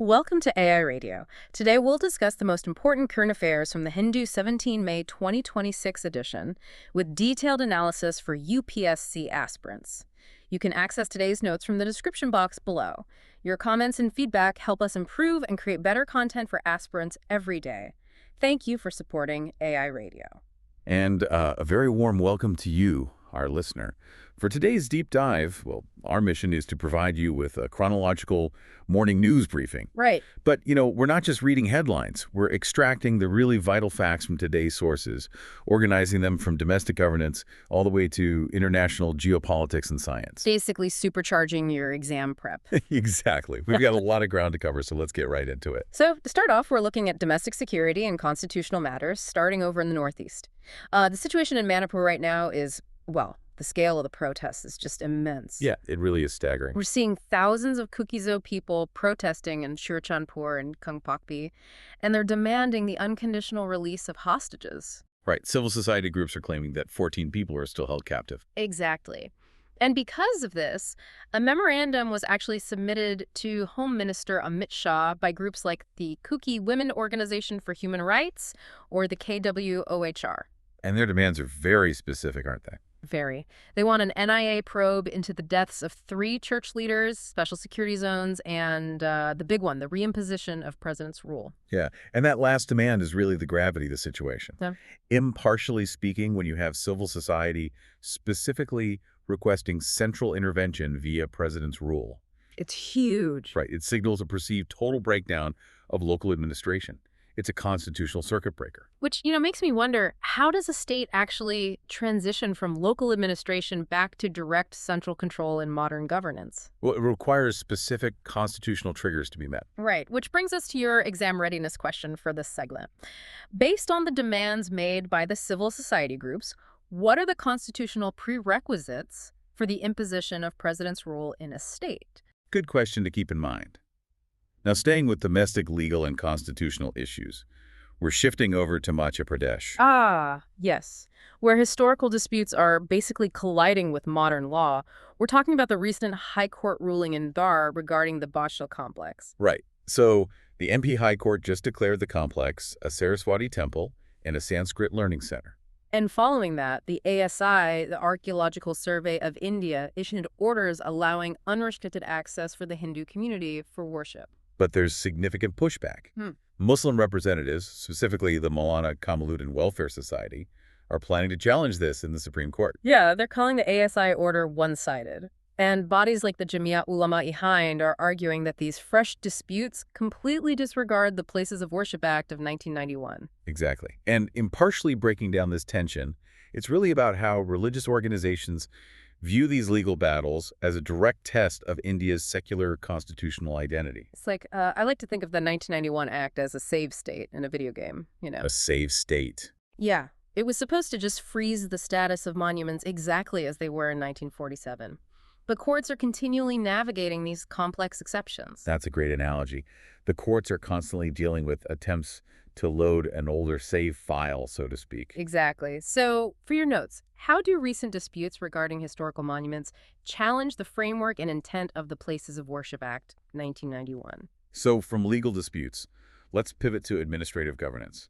Welcome to AI Radio. Today we'll discuss the most important current affairs from the Hindu 17 May 2026 edition with detailed analysis for UPSC aspirants. You can access today's notes from the description box below. Your comments and feedback help us improve and create better content for aspirants every day. Thank you for supporting AI Radio. And a very warm welcome to you, our listener. For today's deep dive, well, our mission is to provide you with a chronological morning news briefing. Right. But, we're not just reading headlines. We're extracting the really vital facts from today's sources, organizing them from domestic governance all the way to international geopolitics and science. Basically supercharging your exam prep. Exactly. We've got a lot of ground to cover, so let's get right into it. So to start off, we're looking at domestic security and constitutional matters, starting over in the Northeast. The situation in Manipur right now is, well, the scale of the protests is just immense. Yeah, it really is staggering. We're seeing thousands of Kukizo people protesting in Shurchanpur and Kangpakpi, and they're demanding the unconditional release of hostages. Right. Civil society groups are claiming that 14 people are still held captive. Exactly. And because of this, a memorandum was actually submitted to Home Minister Amit Shah by groups like the Kuki Women Organization for Human Rights or the KWOHR. And their demands are very specific, aren't they? Very. They want an NIA probe into the deaths of 3 church leaders, special security zones, and the big one, the reimposition of president's rule. Yeah, and that last demand is really the gravity of the situation. Yeah. Impartially speaking, when you have civil society specifically requesting central intervention via president's rule. It's huge. Right, it signals a perceived total breakdown of local administration. It's a constitutional circuit breaker. Which, makes me wonder, how does a state actually transition from local administration back to direct central control in modern governance? Well, it requires specific constitutional triggers to be met. Right, which brings us to your exam readiness question for this segment. Based on the demands made by the civil society groups, what are the constitutional prerequisites for the imposition of president's rule in a state? Good question to keep in mind. Now, staying with domestic legal and constitutional issues, we're shifting over to Madhya Pradesh. Ah, yes. Where historical disputes are basically colliding with modern law, we're talking about the recent High Court ruling in Dhar regarding the Bhojshala complex. Right. So, the MP High Court just declared the complex a Saraswati temple and a Sanskrit learning center. And following that, the ASI, the Archaeological Survey of India, issued orders allowing unrestricted access for the Hindu community for worship. But there's significant pushback. Muslim representatives, specifically the Maulana Kamaluddin Welfare Society, are planning to challenge this in the Supreme Court. Yeah, they're calling the ASI order one-sided. And bodies like the Jamia Ulama-e Hind are arguing that these fresh disputes completely disregard the Places of Worship Act of 1991. Exactly. And impartially breaking down this tension, it's really about how religious organizations view these legal battles as a direct test of India's secular constitutional identity. It's like, I like to think of the 1991 Act as a save state in a video game, A save state. Yeah. It was supposed to just freeze the status of monuments exactly as they were in 1947. But courts are continually navigating these complex exceptions. That's a great analogy. The courts are constantly dealing with attempts to load an older save file, so to speak. Exactly. So, for your notes, how do recent disputes regarding historical monuments challenge the framework and intent of the Places of Worship Act 1991? So, from legal disputes, let's pivot to administrative governance.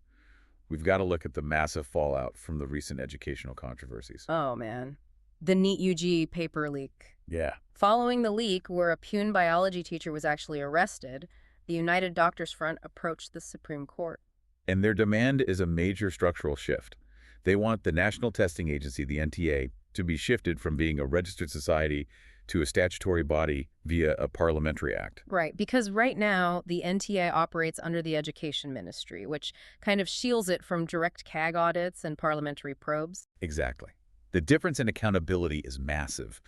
We've got to look at the massive fallout from the recent educational controversies. Oh, man. The NEET UG paper leak. Yeah. Following the leak, where a Pune biology teacher was actually arrested, the United Doctors Front approached the Supreme Court. And their demand is a major structural shift. They want the National Testing Agency, the NTA, to be shifted from being a registered society to a statutory body via a parliamentary act. Right, because right now, the NTA operates under the Education Ministry, which kind of shields it from direct CAG audits and parliamentary probes. Exactly. The difference in accountability is massive.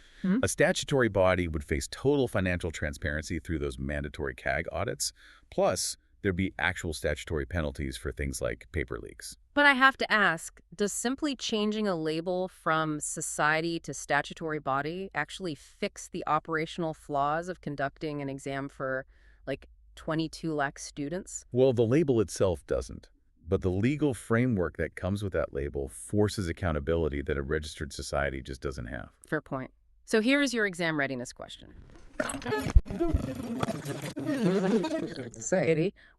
A statutory body would face total financial transparency through those mandatory CAG audits, plus there'd be actual statutory penalties for things like paper leaks. But I have to ask, does simply changing a label from society to statutory body actually fix the operational flaws of conducting an exam for, 22 lakh students? Well, the label itself doesn't. But the legal framework that comes with that label forces accountability that a registered society just doesn't have. Fair point. So here is your exam readiness question.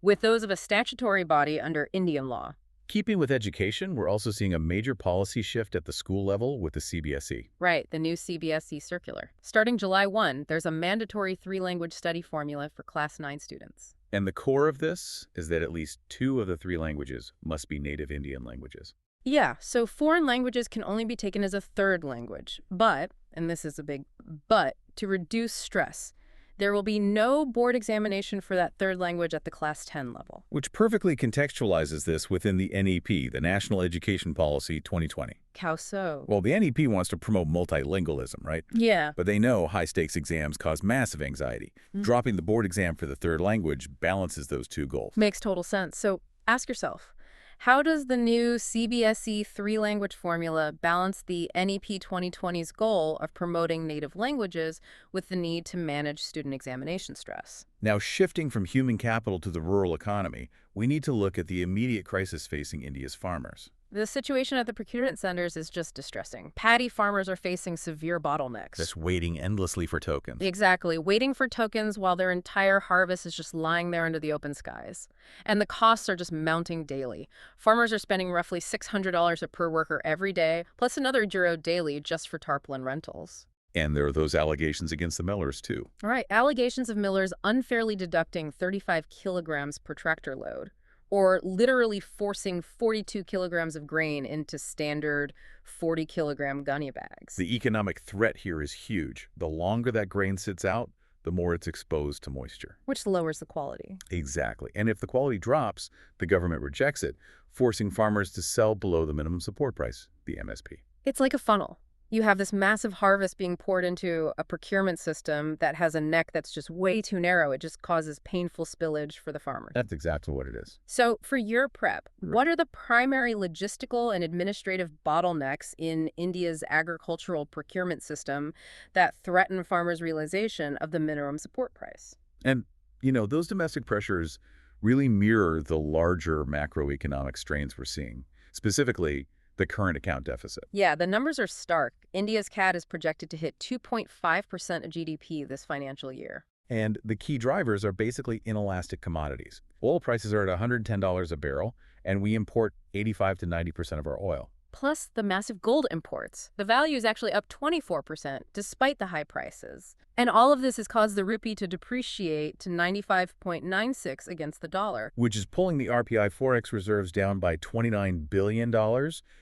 With those of a statutory body under Indian law. Keeping with education, we're also seeing a major policy shift at the school level with the CBSE. Right, the new CBSE circular. Starting July 1, there's a mandatory 3-language study formula for Class 9 students. And the core of this is that at least 2 of the 3 languages must be native Indian languages. Yeah, so foreign languages can only be taken as a 3rd language. But, and this is a big but, to reduce stress, there will be no board examination for that 3rd language at the Class 10 level. Which perfectly contextualizes this within the NEP, the National Education Policy 2020. How so? Well, the NEP wants to promote multilingualism, right? Yeah. But they know high-stakes exams cause massive anxiety. Dropping the board exam for the 3rd language balances those 2 goals. Makes total sense. So ask yourself, how does the new CBSE 3-language formula balance the NEP 2020's goal of promoting native languages with the need to manage student examination stress? Now, shifting from human capital to the rural economy, we need to look at the immediate crisis facing India's farmers. The situation at the procurement centers is just distressing. Paddy farmers are facing severe bottlenecks. That's waiting endlessly for tokens. Exactly, waiting for tokens while their entire harvest is just lying there under the open skies. And the costs are just mounting daily. Farmers are spending roughly $600 per worker every day, plus another euro daily just for tarpaulin rentals. And there are those allegations against the millers, too. All right, allegations of millers unfairly deducting 35 kilograms per tractor load, or literally forcing 42 kilograms of grain into standard 40-kilogram gunny bags. The economic threat here is huge. The longer that grain sits out, the more it's exposed to moisture. Which lowers the quality. Exactly. And if the quality drops, the government rejects it, forcing farmers to sell below the minimum support price, the MSP. It's like a funnel. You have this massive harvest being poured into a procurement system that has a neck that's just way too narrow. It just causes painful spillage for the farmers. That's exactly what it is. So for your prep, what are the primary logistical and administrative bottlenecks in India's agricultural procurement system that threaten farmers' realization of the minimum support price? And, those domestic pressures really mirror the larger macroeconomic strains we're seeing. Specifically, the current account deficit. Yeah, the numbers are stark. India's CAD is projected to hit 2.5% of GDP this financial year. And the key drivers are basically inelastic commodities. Oil prices are at $110 a barrel, and we import 85 to 90% of our oil. Plus the massive gold imports. The value is actually up 24%, despite the high prices. And all of this has caused the rupee to depreciate to 95.96 against the dollar. Which is pulling the RPI Forex reserves down by $29 billion,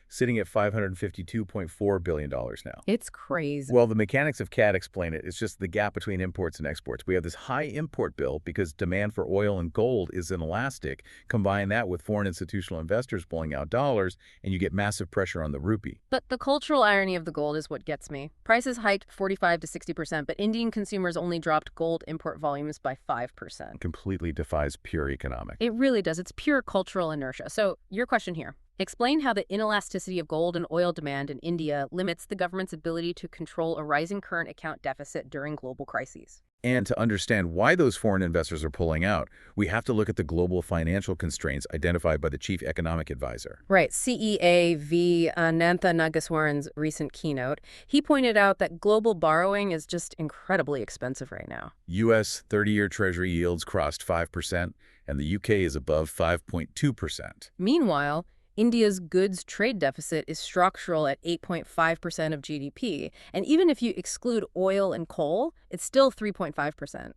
sitting at $552.4 billion now. It's crazy. Well, the mechanics of CAD explain it. It's just the gap between imports and exports. We have this high import bill because demand for oil and gold is inelastic. Combine that with foreign institutional investors pulling out dollars, and you get massive pressure on the rupee. But the cultural irony of the gold is what gets me. Prices hiked 45 to 60%, but Indian consumers only dropped gold import volumes by 5%. Completely defies pure economic. It really does. It's pure cultural inertia. So your question here. Explain how the inelasticity of gold and oil demand in India limits the government's ability to control a rising current account deficit during global crises. And to understand why those foreign investors are pulling out, we have to look at the global financial constraints identified by the chief economic advisor. Right. CEA v. Anantha Nageswaran's recent keynote, he pointed out that global borrowing is just incredibly expensive right now. U.S. 30-year Treasury yields crossed 5%, and the U.K. is above 5.2%. Meanwhile, India's goods trade deficit is structural at 8.5% of GDP, and even if you exclude oil and coal, it's still 3.5%.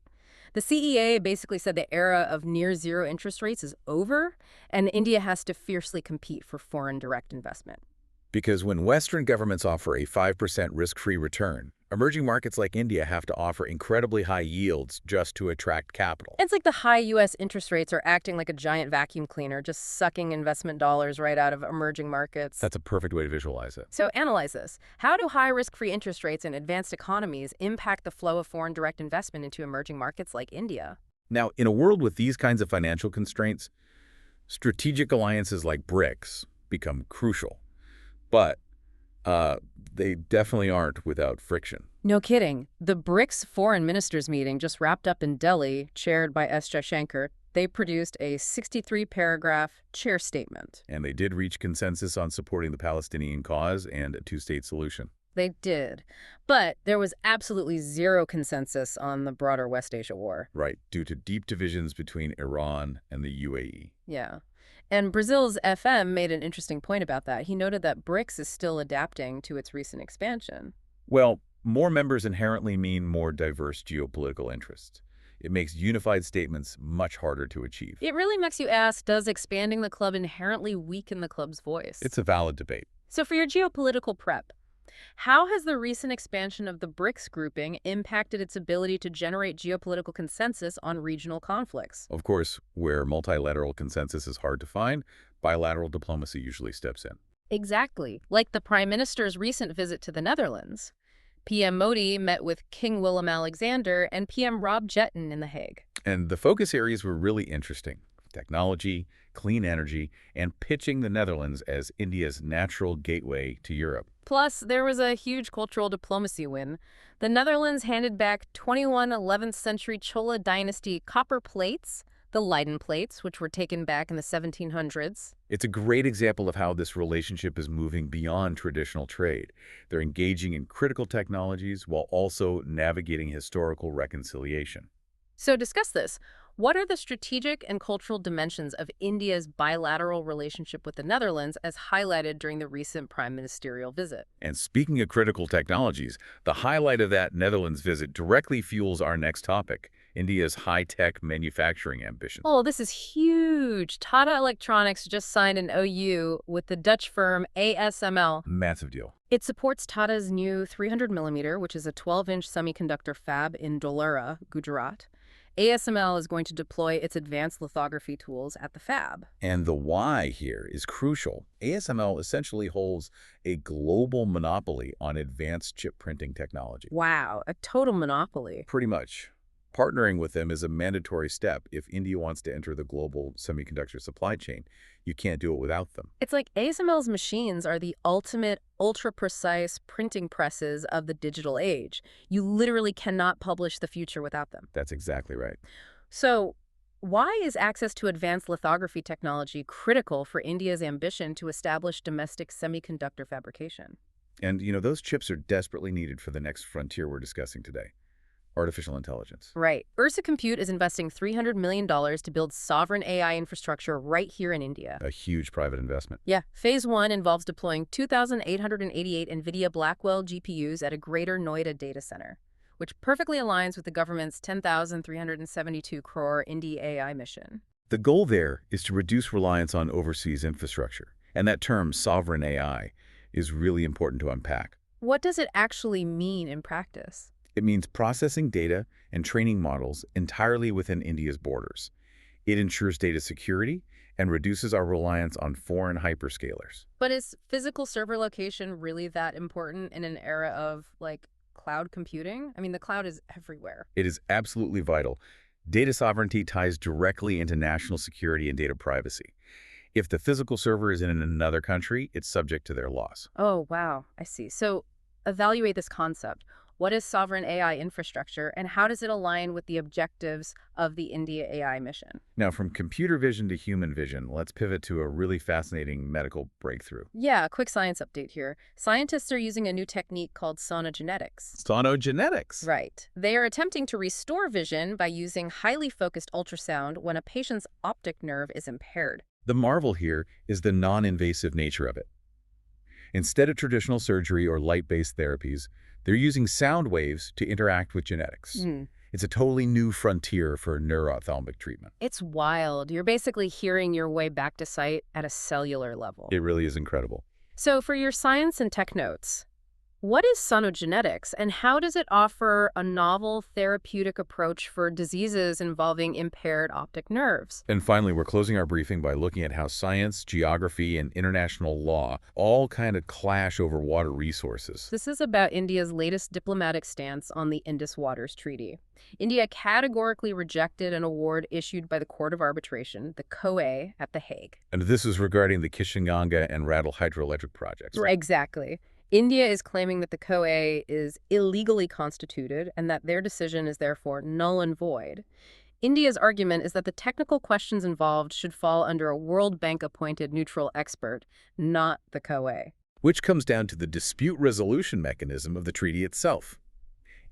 The CEA basically said the era of near-zero interest rates is over, and India has to fiercely compete for foreign direct investment. Because when Western governments offer a 5% risk-free return, emerging markets like India have to offer incredibly high yields just to attract capital. It's like the high U.S. interest rates are acting like a giant vacuum cleaner, just sucking investment dollars right out of emerging markets. That's a perfect way to visualize it. So analyze this. How do high risk-free interest rates in advanced economies impact the flow of foreign direct investment into emerging markets like India? Now, in a world with these kinds of financial constraints, strategic alliances like BRICS become crucial. But they definitely aren't without friction. No kidding. The BRICS foreign ministers meeting just wrapped up in Delhi, chaired by S. Jaishankar. They produced a 63-paragraph chair statement. And they did reach consensus on supporting the Palestinian cause and a two-state solution. They did. But there was absolutely zero consensus on the broader West Asia war. Right, due to deep divisions between Iran and the UAE. Yeah. And Brazil's FM made an interesting point about that. He noted that BRICS is still adapting to its recent expansion. Well, more members inherently mean more diverse geopolitical interests. It makes unified statements much harder to achieve. It really makes you ask, does expanding the club inherently weaken the club's voice? It's a valid debate. So for your geopolitical prep, how has the recent expansion of the BRICS grouping impacted its ability to generate geopolitical consensus on regional conflicts? Of course, where multilateral consensus is hard to find, bilateral diplomacy usually steps in. Exactly, like the Prime Minister's recent visit to the Netherlands. PM Modi met with King Willem-Alexander and PM Rob Jetten in The Hague. And the focus areas were really interesting. Technology, clean energy, and pitching the Netherlands as India's natural gateway to Europe. Plus, there was a huge cultural diplomacy win. The Netherlands handed back 21 11th century Chola dynasty copper plates, the Leiden plates, which were taken back in the 1700s. It's a great example of how this relationship is moving beyond traditional trade. They're engaging in critical technologies while also navigating historical reconciliation. So discuss this. What are the strategic and cultural dimensions of India's bilateral relationship with the Netherlands as highlighted during the recent prime ministerial visit? And speaking of critical technologies, the highlight of that Netherlands visit directly fuels our next topic, India's high-tech manufacturing ambitions. Oh, this is huge. Tata Electronics just signed an OU with the Dutch firm ASML. Massive deal. It supports Tata's new 300mm, which is a 12-inch semiconductor fab in Dholera, Gujarat. ASML is going to deploy its advanced lithography tools at the fab. And the why here is crucial. ASML essentially holds a global monopoly on advanced chip printing technology. Wow, a total monopoly. Pretty much. Partnering with them is a mandatory step if India wants to enter the global semiconductor supply chain. You can't do it without them. It's like ASML's machines are the ultimate, ultra-precise printing presses of the digital age. You literally cannot publish the future without them. That's exactly right. So, why is access to advanced lithography technology critical for India's ambition to establish domestic semiconductor fabrication? And, those chips are desperately needed for the next frontier we're discussing today. Artificial intelligence. Right. Ursa Compute is investing $300 million to build sovereign AI infrastructure right here in India. A huge private investment. Yeah. Phase 1 involves deploying 2,888 NVIDIA Blackwell GPUs at a Greater Noida data center, which perfectly aligns with the government's 10,372 crore India AI mission. The goal there is to reduce reliance on overseas infrastructure. And that term, sovereign AI, is really important to unpack. What does it actually mean in practice? It means processing data and training models entirely within India's borders. It ensures data security and reduces our reliance on foreign hyperscalers. But is physical server location really that important in an era of, cloud computing? I mean, the cloud is everywhere. It is absolutely vital. Data sovereignty ties directly into national security and data privacy. If the physical server is in another country, it's subject to their laws. Oh, wow. I see. So evaluate this concept. What is sovereign AI infrastructure, and how does it align with the objectives of the India AI mission? Now, from computer vision to human vision, let's pivot to a really fascinating medical breakthrough. Yeah, a quick science update here. Scientists are using a new technique called Sonogenetics. Sonogenetics? Right. They are attempting to restore vision by using highly focused ultrasound when a patient's optic nerve is impaired. The marvel here is the non-invasive nature of it. Instead of traditional surgery or light-based therapies, they're using sound waves to interact with genetics. It's a totally new frontier for neuro-ophthalmic treatment. It's wild. You're basically hearing your way back to sight at a cellular level. It really is incredible. So for your science and tech notes, what is sonogenetics, and how does it offer a novel therapeutic approach for diseases involving impaired optic nerves? And finally, we're closing our briefing by looking at how science, geography, and international law all kind of clash over water resources. This is about India's latest diplomatic stance on the Indus Waters Treaty. India categorically rejected an award issued by the Court of Arbitration, the COA, at The Hague. And this is regarding the Kishinganga and Rattle hydroelectric projects. Exactly. India is claiming that the COA is illegally constituted and that their decision is therefore null and void. India's argument is that the technical questions involved should fall under a World Bank-appointed neutral expert, not the COA. which comes down to the dispute resolution mechanism of the treaty itself.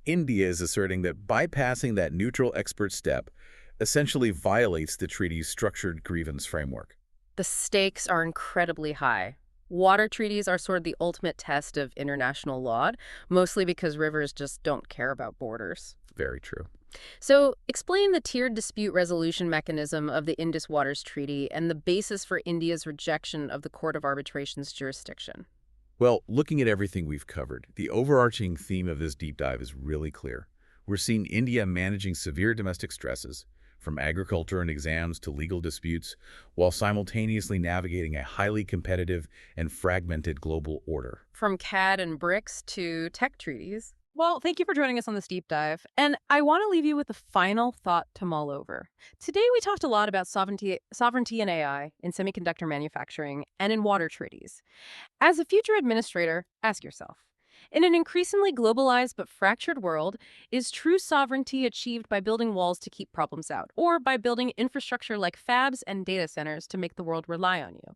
India is asserting that bypassing that neutral expert step essentially violates the treaty's structured grievance framework. The stakes are incredibly high. Water treaties are sort of the ultimate test of international law, mostly because rivers just don't care about borders. Very true. So, explain the tiered dispute resolution mechanism of the Indus Waters Treaty and the basis for India's rejection of the Court of Arbitration's jurisdiction. Well, looking at everything we've covered, the overarching theme of this deep dive is really clear. We're seeing India managing severe domestic stresses, from agriculture and exams to legal disputes, while simultaneously navigating a highly competitive and fragmented global order. From CAD and BRICS to tech treaties. Well, thank you for joining us on this deep dive. And I want to leave you with a final thought to mull over. Today, we talked a lot about sovereignty in AI, in semiconductor manufacturing, and in water treaties. As a future administrator, ask yourself, in an increasingly globalized but fractured world, is true sovereignty achieved by building walls to keep problems out, or by building infrastructure like fabs and data centers to make the world rely on you?